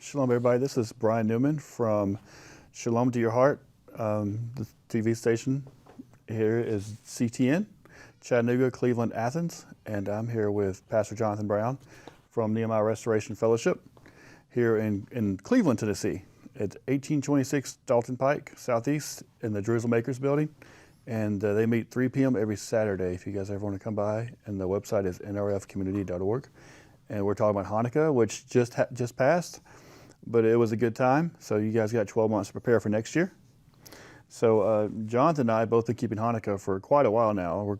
Shalom, everybody. This is Brian Newman from Shalom to Your Heart, the TV station. Here is CTN, Chattanooga, Cleveland, Athens, and I'm here with Pastor Jonathan Brown from Nehemiah Restoration Fellowship here in Cleveland, Tennessee. It's 1826 Dalton Pike, Southeast, in the Jerusalem Acres building, and they meet 3 p.m. every Saturday if you guys ever want to come by, and the website is nrfcommunity.org. And we're talking about Hanukkah, which just passed. But it was a good time, so you guys got 12 months to prepare for next year. So Jonathan and I both been keeping Hanukkah for quite a while now.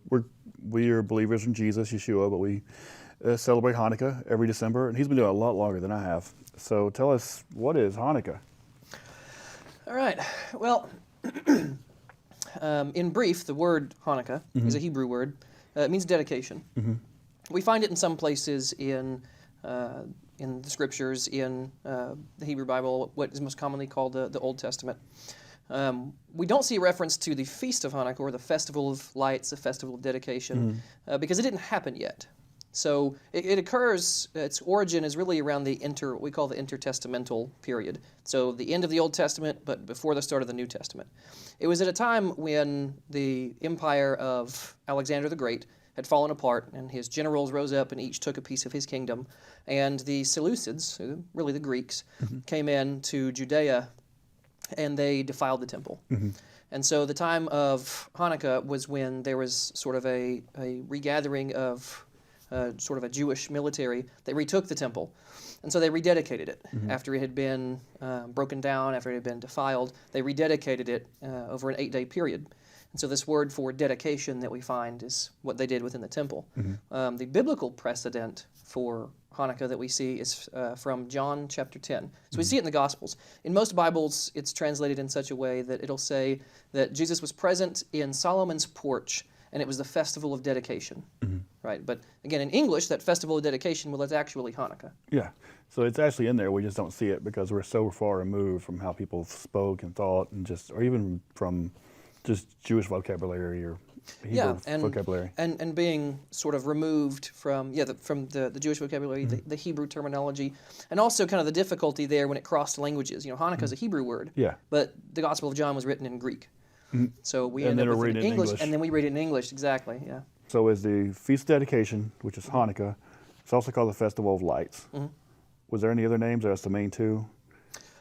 We are believers in Jesus, Yeshua, but we celebrate Hanukkah every December, and he's been doing it a lot longer than I have. So tell us, what is Hanukkah? All right. Well, in brief, the word Hanukkah is a Hebrew word. It means dedication. We find it in some places in the scriptures, in the Hebrew Bible, what is most commonly called the Old Testament. We don't see a reference to the Feast of Hanukkah or the Festival of Lights, the Festival of Dedication, because it didn't happen yet. So it occurs, its origin is really around what we call the intertestamental period. So the end of the Old Testament, but before the start of the New Testament. It was at a time when the empire of Alexander the Great had fallen apart, and his generals rose up and each took a piece of his kingdom. And the Seleucids, really the Greeks, came in to Judea, and they defiled the temple. And so the time of Hanukkah was when there was sort of a regathering of sort of a Jewish military. They retook the temple, and so they rededicated it after it had been broken down, after it had been defiled. They rededicated it over an 8-day period. And so this word for dedication that we find is what they did within the temple. The biblical precedent for Hanukkah that we see is from John chapter 10. So we see it in the Gospels. In most Bibles, it's translated in such a way that it'll say that Jesus was present in Solomon's porch, and it was the festival of dedication. Right? But again, in English, that festival of dedication, well, it's actually Hanukkah. Yeah. So it's actually in there. We just don't see it because we're so far removed from how people spoke and thought, and or even from just Jewish vocabulary or Hebrew vocabulary. And being sort of removed from the Jewish vocabulary, the Hebrew terminology, and also kind of the difficulty there when it crossed languages. You know, Hanukkah is a Hebrew word, but the Gospel of John was written in Greek. So we end up with it in English, and then we read it in English, exactly, yeah. So is the Feast of Dedication, which is Hanukkah, it's also called the Festival of Lights. Was there any other names, or that's the main two?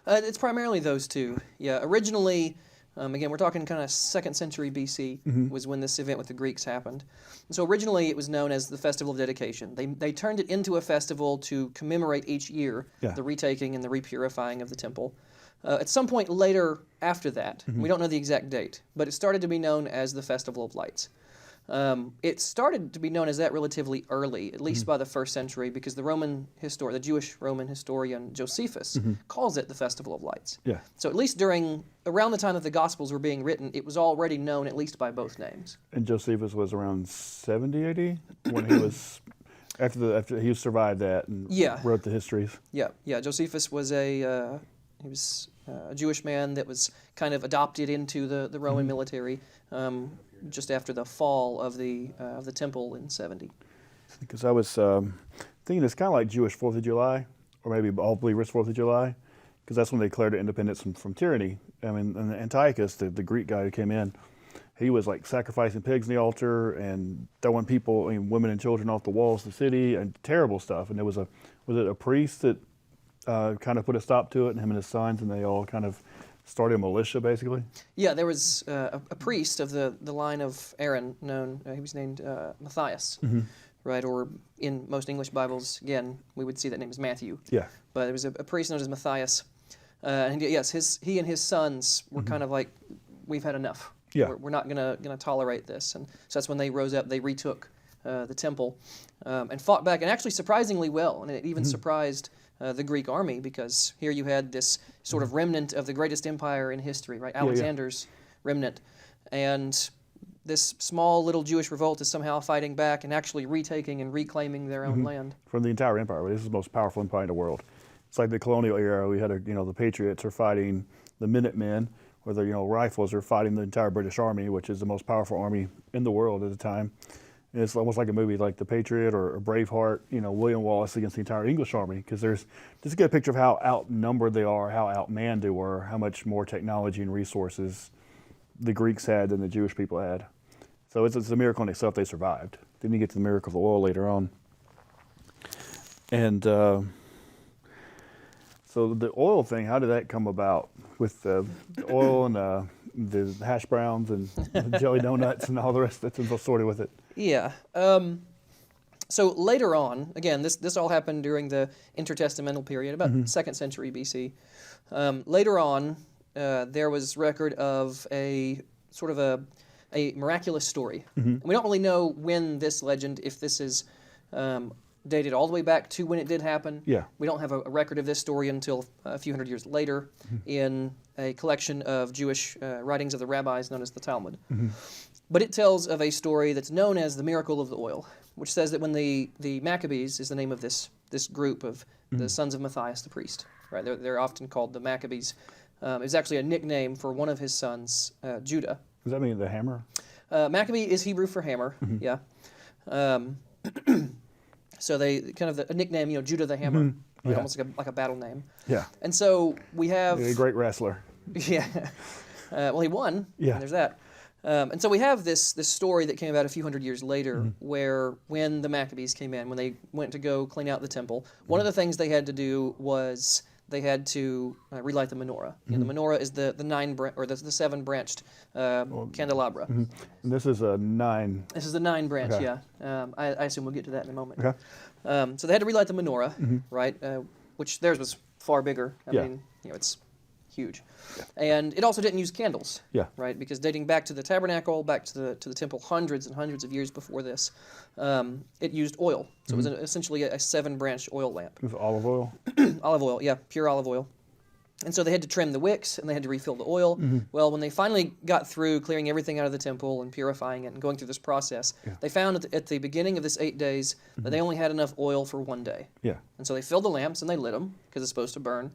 It's primarily those two, yeah. Originally, again, we're talking kind of 2nd century BC was when this event with the Greeks happened. And so originally it was known as the Festival of Dedication. They turned it into a festival to commemorate each year the retaking and the repurifying of the temple. At some point later after that, we don't know the exact date, but it started to be known as the Festival of Lights. It started to be known as that relatively early, at least by the 1st century, because the Jewish Roman historian Josephus calls it the Festival of Lights. Yeah. So at least around the time that the Gospels were being written, it was already known at least by both names. And Josephus was around 70 AD when he was after he survived that and wrote the histories. Yeah. Josephus was a Jewish man that was kind of adopted into the Roman military. Just after the fall of the temple in 70. Because I was thinking it's kind of like Jewish 4th of July, or maybe all believers 4th of July, because that's when they declared their independence from tyranny. I mean, and Antiochus, the Greek guy who came in, he was like sacrificing pigs in the altar and throwing women and children off the walls of the city, and terrible stuff. And there was it a priest that kind of put a stop to it, and him and his sons, and they all kind of started a militia, basically? Yeah, there was a priest of the line of Aaron he was named Matthias, right? Or in most English Bibles, again, we would see that name as Matthew. Yeah. But there was a priest known as Matthias. And yes, he and his sons were kind of like, we've had enough. Yeah. We're not gonna tolerate this. And so that's when they rose up, they retook the temple and fought back, and actually surprisingly well. And it even surprised the Greek army, because here you had this sort of remnant of the greatest empire in history, right? Alexander's remnant. And this small little Jewish revolt is somehow fighting back and actually retaking and reclaiming their own land. From the entire empire. This is the most powerful empire in the world. It's like the colonial era. We had, the Patriots are fighting the Minutemen, where the, rifles are fighting the entire British Army, which is the most powerful army in the world at the time. And it's almost like a movie like The Patriot or Braveheart, William Wallace against the entire English army, because there's just to get a picture of how outnumbered they are, how outmanned they were, how much more technology and resources the Greeks had than the Jewish people had. So it's a miracle in itself they survived. Then you get to the miracle of the oil later on. And so the oil thing, how did that come about with the oil and the hash browns and the jelly donuts and all the rest that's assorted with it? Yeah. So later on, again, this all happened during the intertestamental period, about 2nd century BC. Later on, there was record of a sort of a miraculous story. And we don't really know when this legend, if this is dated all the way back to when it did happen. Yeah. We don't have a record of this story until a few hundred years later in a collection of Jewish writings of the rabbis known as the Talmud. But it tells of a story that's known as the miracle of the oil, which says that when the Maccabees is the name of this group of the sons of Matthias the priest, right? They're often called the Maccabees. It was actually a nickname for one of his sons, Judah. Does that mean the hammer? Maccabee is Hebrew for hammer, yeah. So they kind of a nickname, Judah the Hammer, right? Almost like a battle name. Yeah. And so we have A great wrestler. Yeah. Well, he won. Yeah. And there's that. And so we have this story that came about a few hundred years later, where when the Maccabees came in, when they went to go clean out the temple, one of the things they had to do was they had to relight the menorah. The menorah is the the 7 branched candelabra. And this is a 9. This is the 9 branch, Okay. yeah. I assume we'll get to that in a moment. Okay. So they had to relight the menorah, right? Which theirs was far bigger. I Yeah. mean, it's huge. Yeah. And it also didn't use candles, Yeah. right? Because dating back to the tabernacle, back to the temple hundreds and hundreds of years before this, it used oil. So it was essentially a 7-branch oil lamp. With olive oil. Olive oil, yeah, pure olive oil. And so they had to trim the wicks and they had to refill the oil. Well, when they finally got through clearing everything out of the temple and purifying it and going through this process, they found at the beginning of this 8 days that they only had enough oil for 1 day. Yeah. And so they filled the lamps and they lit them because it's supposed to burn.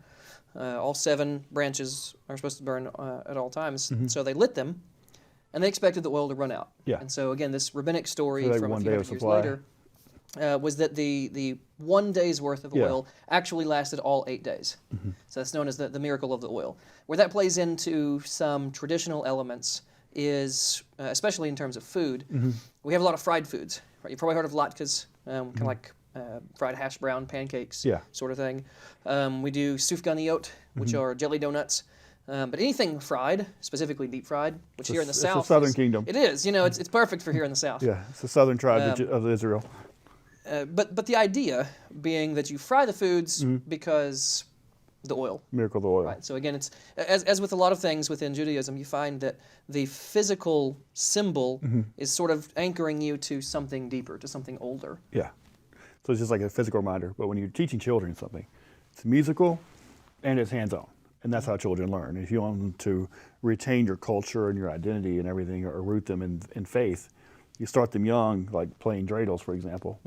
All 7 branches are supposed to burn at all times. So they lit them, and they expected the oil to run out. Yeah. And so again, this rabbinic story So like from a 1 few day of hundred years supply. later was that the 1 day's worth of oil actually lasted all 8 days. So that's known as the miracle of the oil. Where that plays into some traditional elements is, especially in terms of food, we have a lot of fried foods. Right? You've probably heard of latkes, kind of like fried hash brown pancakes, sort of thing. We do sufganiyot, which are jelly donuts. But anything fried, specifically deep fried, which here in the South, it's the Southern Kingdom. It is. It's perfect for here in the South. Yeah, it's the southern tribe of Israel. But the idea being that you fry the foods because the oil. Miracle of the oil. Right. So again, it's as with a lot of things within Judaism, you find that the physical symbol is sort of anchoring you to something deeper, to something older. Yeah. So it's just like a physical reminder. But when you're teaching children something, it's musical and it's hands-on. And that's how children learn. If you want them to retain your culture and your identity and everything, or root them in faith, you start them young, like playing dreidels, for example.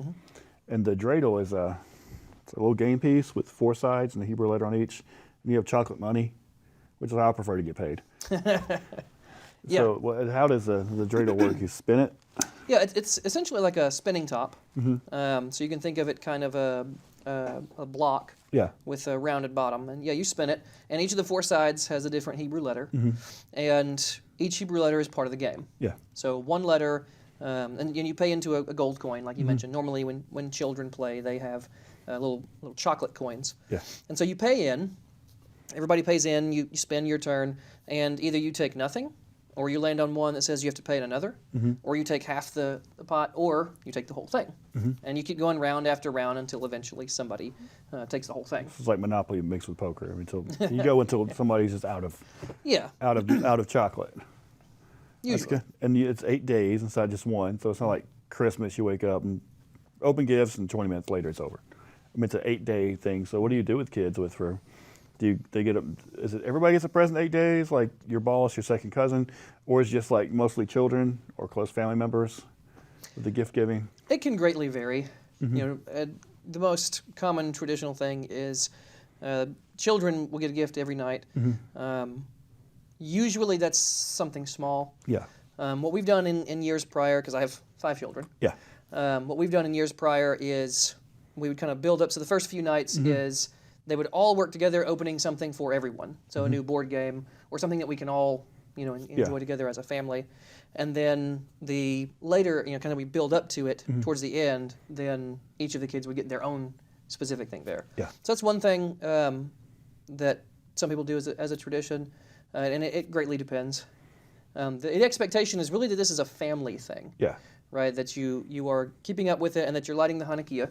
And the dreidel is it's a little game piece with 4 sides and the Hebrew letter on each. And you have chocolate money, which is how I prefer to get paid. So how does the dreidel work? You spin it? Yeah, it's essentially like a spinning top. So you can think of it kind of a block with a rounded bottom. And you spin it. And each of the 4 sides has a different Hebrew letter. And each Hebrew letter is part of the game. Yeah. So one letter, and you pay into a gold coin, like you mentioned. Normally when children play, they have little chocolate coins. Yeah. And so you pay in. Everybody pays in. You spin your turn. And either you take nothing, or you land on one that says you have to pay another, or you take half the pot, or you take the whole thing. And you keep going round after round until eventually somebody takes the whole thing. It's like Monopoly mixed with poker. I mean, you go until somebody's just out of chocolate. Usually. That's good. And it's 8 days inside just one, so it's not like Christmas. You wake up and open gifts, and 20 minutes later it's over. I mean, it's an 8-day thing. So what do you do with kids with for? They get is it everybody gets a present 8 days, like your boss, your second cousin, or is it just like mostly children or close family members with the gift giving? It can greatly vary. The most common traditional thing is children will get a gift every night. Usually that's something small. Yeah. What we've done in years prior, because I have 5 children. Yeah. What we've done in years prior is we would kind of build up. So the first few nights is they would all work together opening something for everyone. So a new board game or something that we can all, enjoy together as a family. And then the later, kind of we build up to it towards the end, then each of the kids would get their own specific thing there. Yeah. So that's one thing that some people do as a tradition, and it greatly depends. The expectation is really that this is a family thing. Yeah. Right, that you are keeping up with it, and that you're lighting the Hanukkah,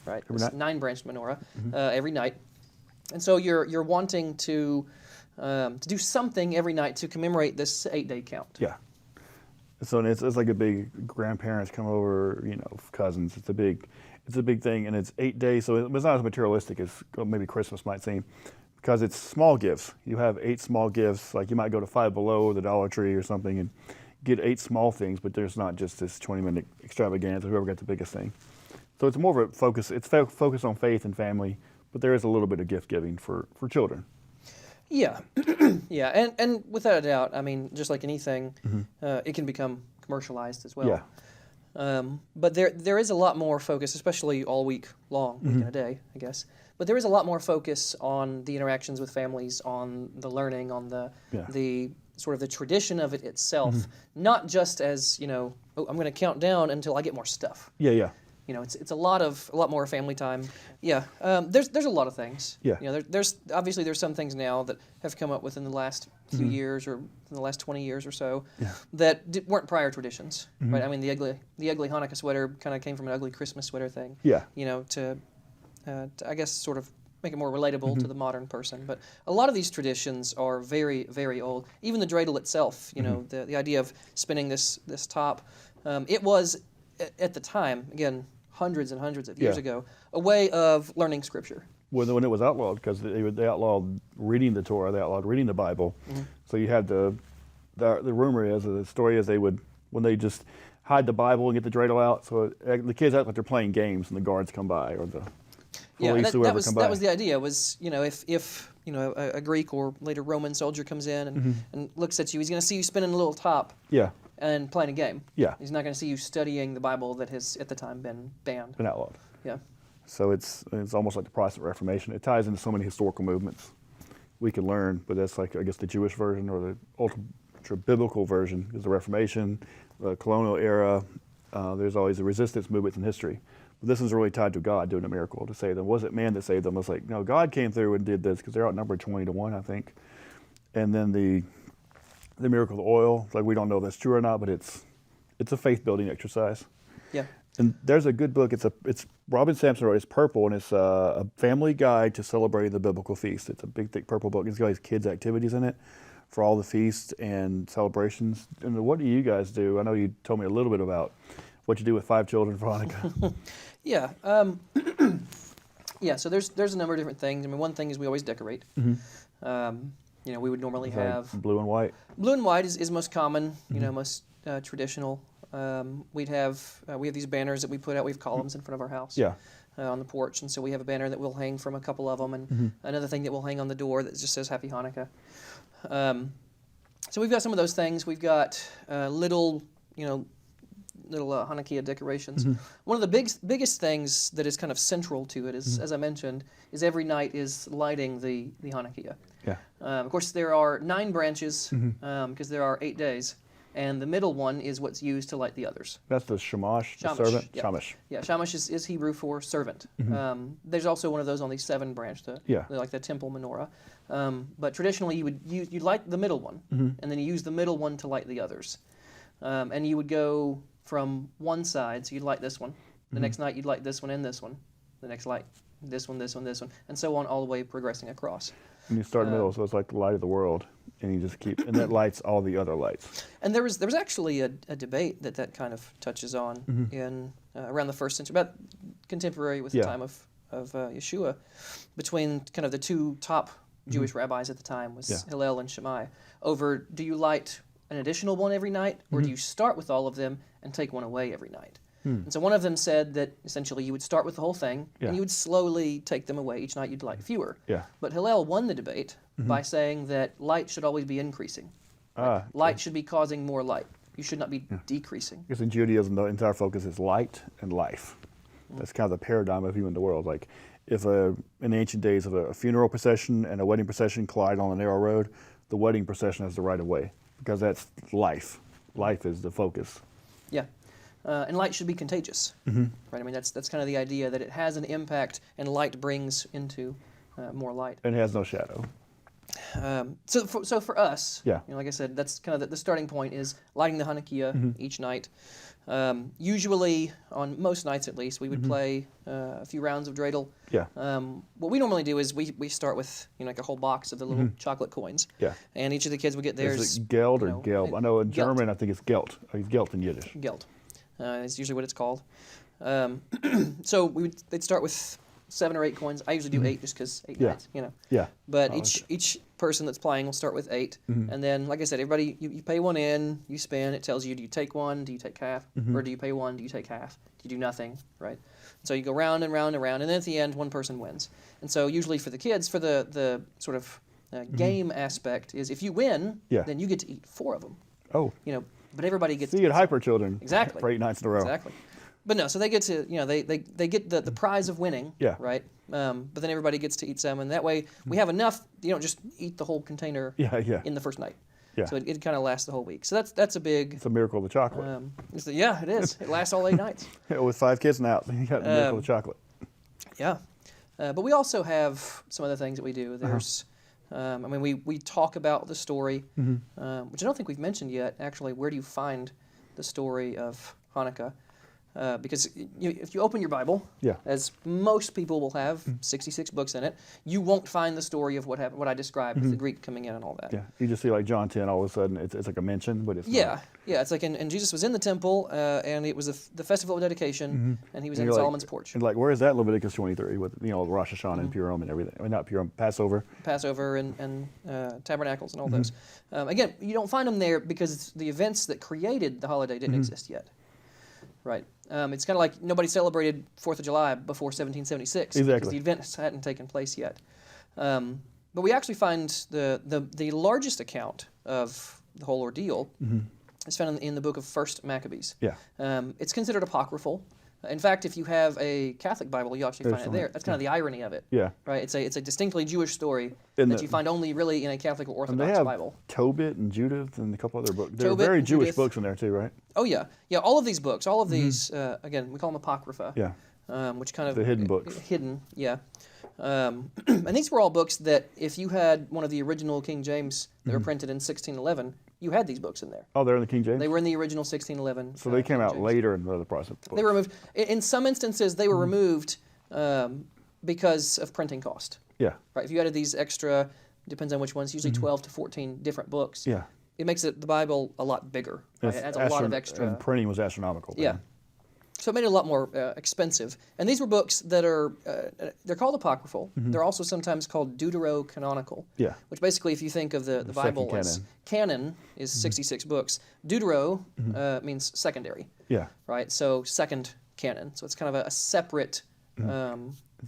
right, this 9-branched menorah every night, and so you're wanting to do something every night to commemorate this 8-day count. Yeah. So it's like a big grandparents come over, cousins. It's a big thing, and it's 8 days. So it's not as materialistic as maybe Christmas might seem, because it's small gifts. You have 8 small gifts. Like you might go to Five Below, the Dollar Tree, or something, and get 8 small things. But there's not just this 20-minute extravaganza. Whoever got the biggest thing. So it's more of a focus. It's focused on faith and family, but there is a little bit of gift giving for children. Yeah, yeah, and without a doubt, I mean, just like anything, it can become commercialized as well. Yeah. But there is a lot more focus, especially all week long, week and a day, I guess. But there is a lot more focus on the interactions with families, on the learning, on the sort of the tradition of it itself, not just as I'm going to count down until I get more stuff. Yeah, yeah. It's a lot more family time. Yeah, there's a lot of things. Yeah. There's obviously some things now that have come up within the last few years or in the last 20 years or so that weren't prior traditions. Right? I mean, the ugly Hanukkah sweater kind of came from an ugly Christmas sweater thing. Yeah. To I guess sort of make it more relatable to the modern person. But a lot of these traditions are very, very old. Even the dreidel itself, the idea of spinning this top, it was at the time, again, hundreds and hundreds of years ago, a way of learning Scripture. When it was outlawed, because they outlawed reading the Torah, they outlawed reading the Bible. So you had the rumor is, the story is when they just hide the Bible and get the dreidel out, so the kids act like they're playing games and the guards come by or the police, whoever come by. That was the idea, was, if a Greek or later Roman soldier comes in and looks at you, he's going to see you spinning a little top. Yeah. And playing a game. Yeah. He's not going to see you studying the Bible that has at the time been banned. Been outlawed. Yeah. So it's almost like the Protestant Reformation. It ties into so many historical movements we can learn, but that's like, I guess, the Jewish version or the ultra biblical version is the Reformation, the colonial era. There's always the resistance movements in history. But this is really tied to God doing a miracle to save them. Was it man that saved them? It's like, no, God came through and did this because they're outnumbered 20-1, I think. And then the miracle of the oil, like we don't know if that's true or not, but it's a faith building exercise. Yeah. And there's a good book. It's Robin Sampson wrote. It's purple, and it's a family guide to celebrating the biblical feast. It's a big, thick purple book. It's got these kids' activities in it for all the feasts and celebrations. And what do you guys do? I know you told me a little bit about what you do with 5 children for Hanukkah. Yeah. Yeah. So there's a number of different things. I mean, one thing is we always decorate. We would normally have blue and white. Blue and white is most common. Most traditional. We have these banners that we put out. We have columns in front of our house. Yeah. On the porch, and so we have a banner that we'll hang from a couple of them, and another thing that we'll hang on the door that just says Happy Hanukkah. So we've got some of those things. We've got little Hanukkah decorations. One of the biggest things that is kind of central to it is, as I mentioned, is every night is lighting the Hanukkah. Yeah. Of course, there are 9 branches because there are 8 days. And the middle one is what's used to light the others. That's the shamash, the servant? Yeah. Shamash. Yeah, shamash is Hebrew for servant. There's also one of those on the 7 branch, like the temple menorah. But traditionally, you'd light the middle one, and then you use the middle one to light the others. And you would go from one side, so you'd light this one. The next night, you'd light this one and this one. The next light, this one, this one, this one, and so on, all the way progressing across. And you start in the middle, so it's like the light of the world. And you just keep, and that lights all the other lights. And there was actually a debate that kind of touches on in around the 1st century, about contemporary with the time of Yeshua, between kind of the two top Jewish rabbis at the time was Hillel and Shammai, over do you light an additional one every night, or do you start with all of them and take one away every night? And so one of them said that essentially you would start with the whole thing, and you would slowly take them away. Each night you'd light fewer. Yeah. But Hillel won the debate by saying that light should always be increasing. Light should be causing more light. You should not be decreasing. Because in Judaism, the entire focus is light and life. That's kind of the paradigm of viewing the world. Like, if in the ancient days, if a funeral procession and a wedding procession collide on a narrow road, the wedding procession has the right of way, because that's life. Life is the focus. Yeah. And light should be contagious, right? I mean, that's kind of the idea that it has an impact, and light brings into more light. And it has no shadow. So for us, Yeah. like I said, that's kind of the starting point is lighting the Hanukkah each night. Usually, on most nights at least, we would play a few rounds of dreidel. Yeah. What we normally do is we start with like a whole box of the little chocolate coins. Yeah. And each of the kids would get theirs. Is it Geld or Gelb? I know in Gelt. German, I think it's Gelt. It's Gelt in Yiddish. Geld. Is usually what it's called. So they'd start with 7 or 8 coins. I usually do 8 just because 8 nights, Yeah. But each person that's playing will start with 8, and then, like I said, everybody you pay one in, you spin. It tells you, do you take one, do you take half, or do you pay one, do you take half, do you do nothing, right? So you go round and round and round, and then at the end, one person wins. And so usually for the kids, for the sort of game aspect is if you win, then you get to eat 4 of them. Oh. But everybody gets. See you at Hyper Children. Exactly. For 8 nights in a row. Exactly. But no, so they get to, they get the prize of winning, right? But then everybody gets to eat some, and that way we have enough. You don't just eat the whole container in the first night. Yeah. So it kind of lasts the whole week. So that's a big. It's a miracle of the chocolate. Yeah, it is. It lasts all 8 nights. With 5 kids now, you got the miracle of chocolate. Yeah. But we also have some other things that we do. There's, I mean, we talk about the story, which I don't think we've mentioned yet. Actually, where do you find the story of Hanukkah? Because if you open your Bible, as most people will have, 66 books in it, you won't find the story of what happened, what I described with the Greek coming in and all that. Yeah, you just see like John 10, all of a sudden it's like a mention, but it's not. Yeah, it's like, and Jesus was in the temple, and it was the festival of dedication, and he was in Solomon's porch. And like, where is that Leviticus 23 with Rosh Hashanah and Purim and everything? I mean, not Purim, Passover. Passover and tabernacles and all those. Again, you don't find them there because the events that created the holiday didn't exist yet. Right. It's kind of like nobody celebrated 4th of July before 1776 because the events hadn't taken place yet. But we actually find the largest account of the whole ordeal is found in the book of 1st Maccabees. Yeah. It's considered apocryphal. In fact, if you have a Catholic Bible, you actually find it there. That's kind of the irony of it. Yeah. Right. It's a distinctly Jewish story that you find only really in a Catholic or Orthodox and they have Bible. Tobit and Judith and a couple other books. They're Tobit very and Jewish Judith. books in there too, right? Oh yeah, yeah. All of these books, all of these, again, we call them apocrypha. Yeah. Which kind of the hidden books. Hidden, yeah. And these were all books that if you had one of the original King James that were printed in 1611, you had these books in there. Oh, they're in the King James? They were in the original 1611. So they came King out James. later in the other Protestant books. They were removed. In some instances, they were removed because of printing cost. Yeah. Right. If you added these extra, depends on which ones, usually 12 to 14 different books. Yeah. It makes the Bible a lot bigger. Right? It adds a lot of extra. And printing was astronomical. Yeah. So it made it a lot more expensive. And these were books that are, they're called apocryphal. They're also sometimes called deuterocanonical. Yeah. Which basically, if you think of the Bible as canon is 66 books, deutero means secondary. Yeah. Right? So second canon. So it's kind of a separate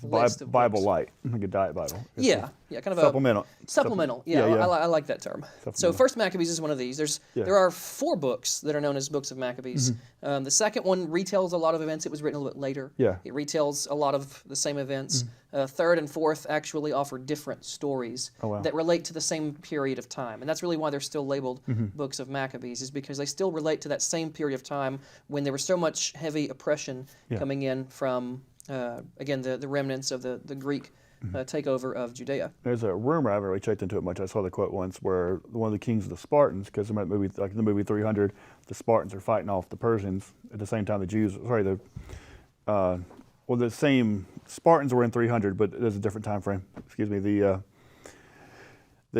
list of Bible books. Light, like a diet Bible. Yeah, kind of supplemental. Supplemental. Yeah, I like that term. So First Maccabees is one of these. There are 4 books that are known as books of Maccabees. The second one retells a lot of events. It was written a little bit later. Yeah. It retells a lot of the same events. Third and fourth actually offer different stories that relate to the same period of time, and that's really why they're still labeled books of Maccabees, is because they still relate to that same period of time when there was so much heavy oppression coming in from. Again, the remnants of the Greek takeover of Judea. There's a rumor, I haven't really checked into it much, I saw the quote once, where one of the kings of the Spartans, because in the movie 300, the Spartans are fighting off the Persians at the same time the same Spartans were in 300, but there's a different time frame. Excuse me.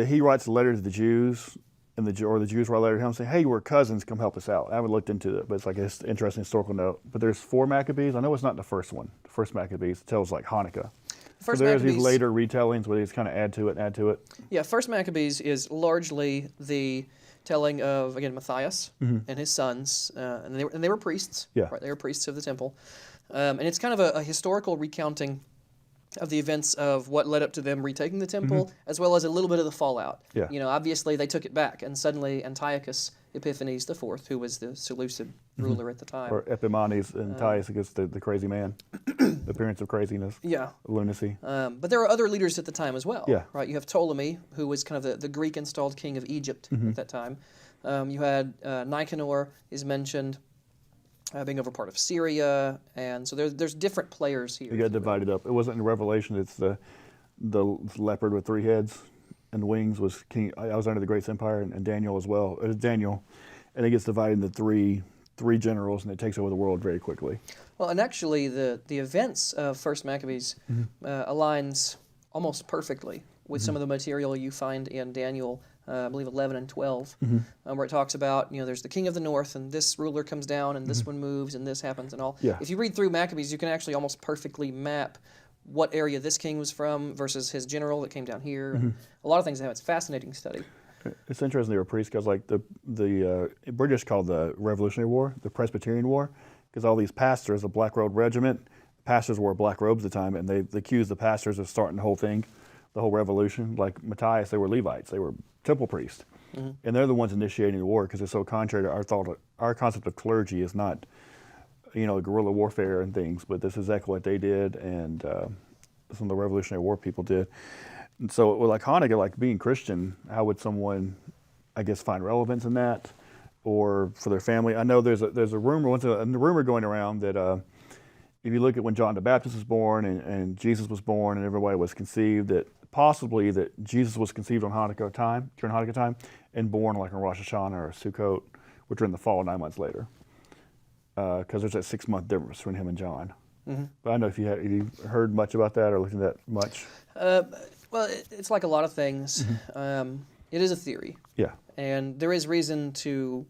He writes a letter to the Jews and the Jews were later him saying, "Hey, we're cousins. Come help us out." I haven't looked into it, but it's like an interesting historical note. But there's 4 Maccabees. I know it's not the first one. The first Maccabees tells like Hanukkah. First so there's Maccabees, these later retellings where they just kind of add to it. Yeah, First Maccabees is largely the telling of, again, Matthias and his sons, and they were priests. Yeah. Right? They were priests of the temple. And it's kind of a historical recounting of the events of what led up to them retaking the temple, as well as a little bit of the fallout. Yeah. Obviously they took it back, and suddenly Antiochus Epiphanes IV, who was the Seleucid ruler at the time. Or Epimanes and Antiochus against the crazy man, the appearance of craziness, lunacy. But there were other leaders at the time as well. Yeah. Right. You have Ptolemy, who was kind of the Greek installed king of Egypt at that time. You had Nicanor is mentioned. Being over part of Syria, and so there's different players here. It got divided up. It wasn't in Revelation. It's the leopard with 3 heads and wings was King Alexander the Great's empire, and Daniel as well. It was Daniel, and it gets divided into three generals, and it takes over the world very quickly. Well, and actually, the events of First Maccabees aligns almost perfectly with some of the material you find in Daniel. I believe 11 and 12, where it talks about, there's the king of the north, and this ruler comes down, and this one moves, and this happens, and all. Yeah. If you read through Maccabees, you can actually almost perfectly map what area this king was from versus his general that came down here. And a lot of things. It's a fascinating study. It's interesting they were priests because, like, the British called the Revolutionary War the Presbyterian War, because all these pastors, the Black Robe Regiment, pastors wore black robes at the time, and they accused the pastors of starting the whole thing, the whole revolution. Like Matthias, they were Levites, they were temple priests, and they're the ones initiating the war because it's so contrary to our thought. Our concept of clergy is not, guerrilla warfare and things, but this is exactly what they did, and some of the Revolutionary War people did. And so, like Hanukkah, like being Christian, how would someone, I guess, find relevance in that, or for their family? I know there's a rumor, a rumor going around that if you look at when John the Baptist was born and Jesus was born and everybody was conceived, that possibly that Jesus was conceived on Hanukkah time, during Hanukkah time, and born like on Rosh Hashanah or Sukkot, which are in the fall 9 months later, because there's that 6-month difference between him and John. But I don't know if you heard much about that or looked into that much. Well, it's like a lot of things. It is a theory. Yeah. And there is reason to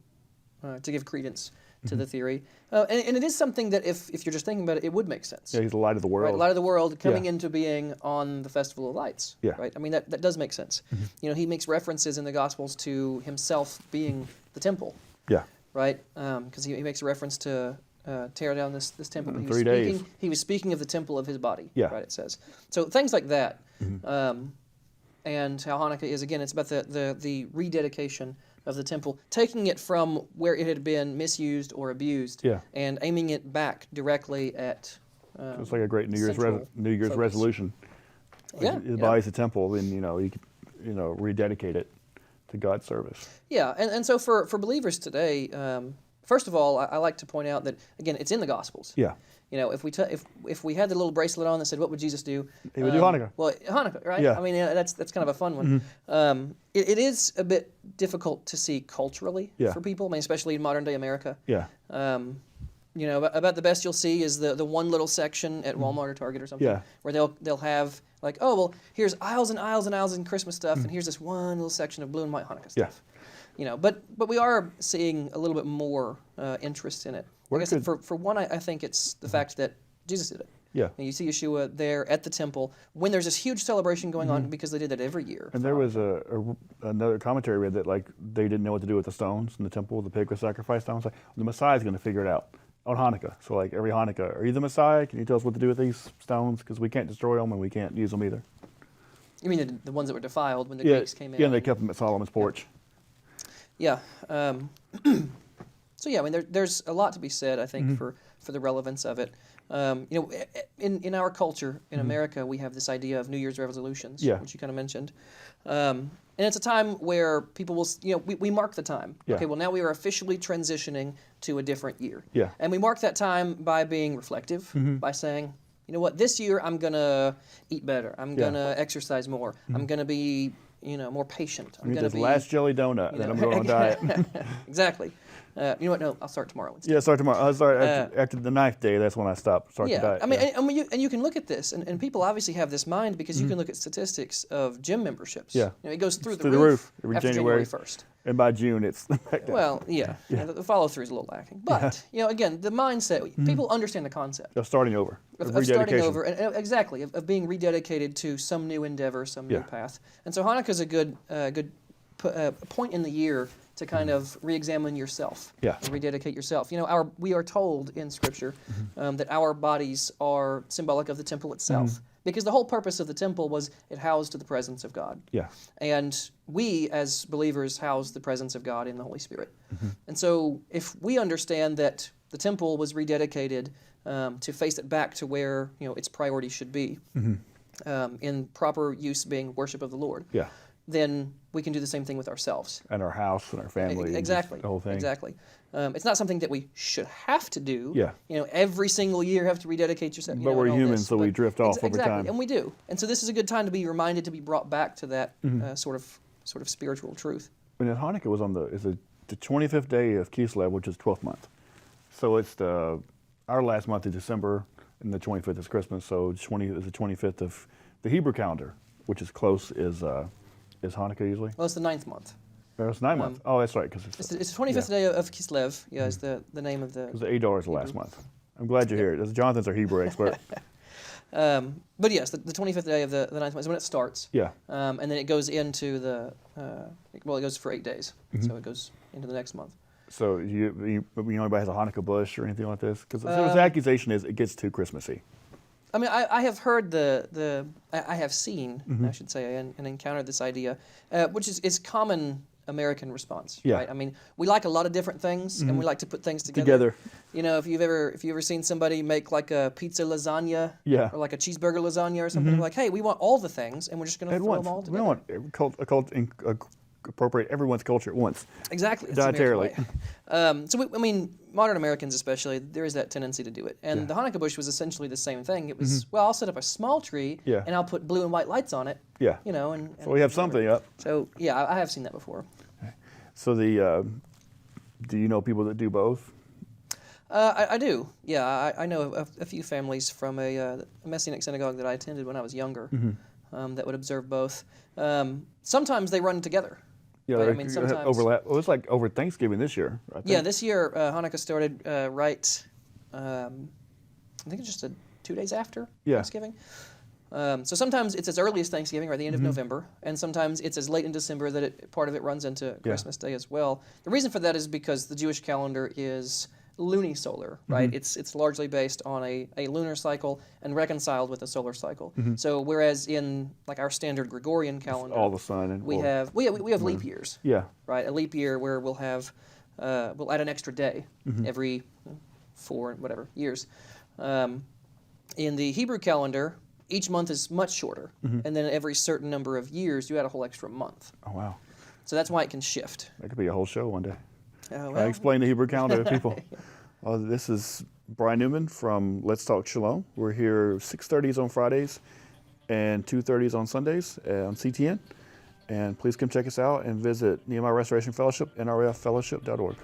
give credence to the theory. And it is something that if you're just thinking about it, it would make sense. Yeah, he's the light of the world. Right, light of the world coming into being on the Festival of Lights. Yeah. Right? I mean, that does make sense. He makes references in the Gospels to himself being the temple. Yeah. Right? Because he makes a reference to tear down this temple. In 3 days. He was speaking of the temple of his body. Yeah. Right, it says. So things like that. And how Hanukkah is, again, it's about the rededication of the temple, taking it from where it had been misused or abused, and aiming it back directly at. It's like a great New Year's focus. resolution. His body's a temple, and you could rededicate it to God's service. Yeah, and so for believers today, first of all, I like to point out that again, it's in the Gospels. Yeah. If we had the little bracelet on that said, "What would Jesus do?" He would do Hanukkah. Well, Hanukkah, right? Yeah. I mean, that's kind of a fun one. It is a bit difficult to see culturally for people. I mean, especially in modern day America. Yeah. About the best you'll see is the one little section at Walmart or Target or something, where they'll have like, oh well, here's aisles and aisles and aisles in Christmas stuff, and here's this one little section of blue and white Hanukkah stuff. But we are seeing a little bit more interest in it. Like I said, for one, I think it's the fact that Jesus did it. Yeah. And you see Yeshua there at the temple when there's this huge celebration going on because they did that every year. And there was another commentary read that like they didn't know what to do with the stones in the temple. The pig was sacrificed. I was like, the Messiah's going to figure it out on Hanukkah. So like every Hanukkah, are you the Messiah? Can you tell us what to do with these stones? Because we can't destroy them and we can't use them either. You mean the ones that were defiled when the Greeks came in? Yeah, and they kept them at Solomon's porch. Yeah. So yeah, I mean, there's a lot to be said, I think, for the relevance of it. In our culture, in America, we have this idea of New Year's resolutions, which you kind of mentioned. And it's a time where people will, we mark the time. Yeah. Okay, well, now we are officially transitioning to a different year. Yeah. And we mark that time by being reflective, by saying, you know what, this year I'm going to eat better. I'm going to exercise more. I'm going to be, more patient. I'm going to be last jelly donut, then I'm going on a diet. Exactly. You know what? No, I'll start tomorrow instead. Yeah, start tomorrow. I'll start after the 9th day. That's when I start the Yeah, diet. I mean, and you can look at this, and people obviously have this mind because you can look at statistics of gym memberships. Yeah. You know, it goes through It's the through roof every after January. January 1st. And by June, it's back down. Well, yeah, you know, the follow through is a little lacking, but you know, again, the mindset, people understand the concept Of starting over. of starting rededication. over, and exactly of being rededicated to some new endeavor, some new path. And so Hanukkah is a good point in the year to kind of re-examine yourself, and rededicate yourself. You know, we are told in Scripture that our bodies are symbolic of the temple itself, because the whole purpose of the temple was it housed the presence of God. Yeah. And we, as believers, house the presence of God in the Holy Spirit. And so if we understand that the temple was rededicated to face it back to where, you know, its priority should be, in proper use being worship of the Lord, Yeah. then we can do the same thing with ourselves. And our house and our family. Exactly. And the whole thing. Exactly. It's not something that we should have to do. Yeah. You know, every single year have to rededicate yourself. You But know, we're and all humans, this. so we drift off over exactly. time. And we do. And so this is a good time to be reminded, to be brought back to that sort of spiritual truth. And then Hanukkah was on the 25th day of Kislev, which is 12th month. So it's our last month of December, and the 25th is Christmas. So is the 25th of the Hebrew calendar, which is close, is Hanukkah usually? Well, it's the 9th month. It's 9th month. Oh, that's right, because It's the 25th day of Kislev. Yeah, is the name of the. Because the Adar is the last month. I'm glad you're here. Jonathan's our Hebrew expert. But yes, the 25th day of the 9th month is when it starts. Yeah. And then it goes into it goes for 8 days. So it goes into the next month. So you anybody has a Hanukkah bush or anything like this? Because the accusation is it gets too Christmassy. I mean, I have heard I have seen, I should say, and encountered this idea, which is common American response, right? I mean, we like a lot of different things, and we like to put things together. You know, if you've ever seen somebody make like a pizza lasagna, or like a cheeseburger lasagna or something, like, hey, we want all the things, and we're just going to throw them all together. We don't want appropriate everyone's culture at once. Exactly. Dietarily. So modern Americans especially, there is that tendency to do it. And the Hanukkah bush was essentially the same thing. It was, well, I'll set up a small tree, and I'll put blue and white lights on it. Yeah. You know, and so we have something up. So yeah, I have seen that before. So do you know people that do both? I do. Yeah, I know a few families from a Messianic synagogue that I attended when I was younger that would observe both. Sometimes they run together. Yeah, right? I mean, sometimes overlap. Well, it's like over Thanksgiving this year. I think. Yeah, this year Hanukkah started right. I think it's just 2 days after Thanksgiving. So sometimes it's as early as Thanksgiving or the end of November, and sometimes it's as late in December that part of it runs into Christmas Day as well. The reason for that is because the Jewish calendar is lunisolar, right? It's largely based on a lunar cycle and reconciled with a solar cycle. So whereas in like our standard Gregorian calendar, all the sun and we have leap years. Yeah. Right, a leap year where we'll add an extra day every 4 years. In the Hebrew calendar, each month is much shorter, and then every certain number of years, you add a whole extra month. Oh wow! So that's why it can shift. That could be a whole show one day. Well, I explain the Hebrew calendar to people. This is Brian Newman from Let's Talk Shalom. We're here 6:30s on Fridays and 2:30s on Sundays on CTN. And please come check us out and visit Nehemiah Restoration Fellowship, nrffellowship.org.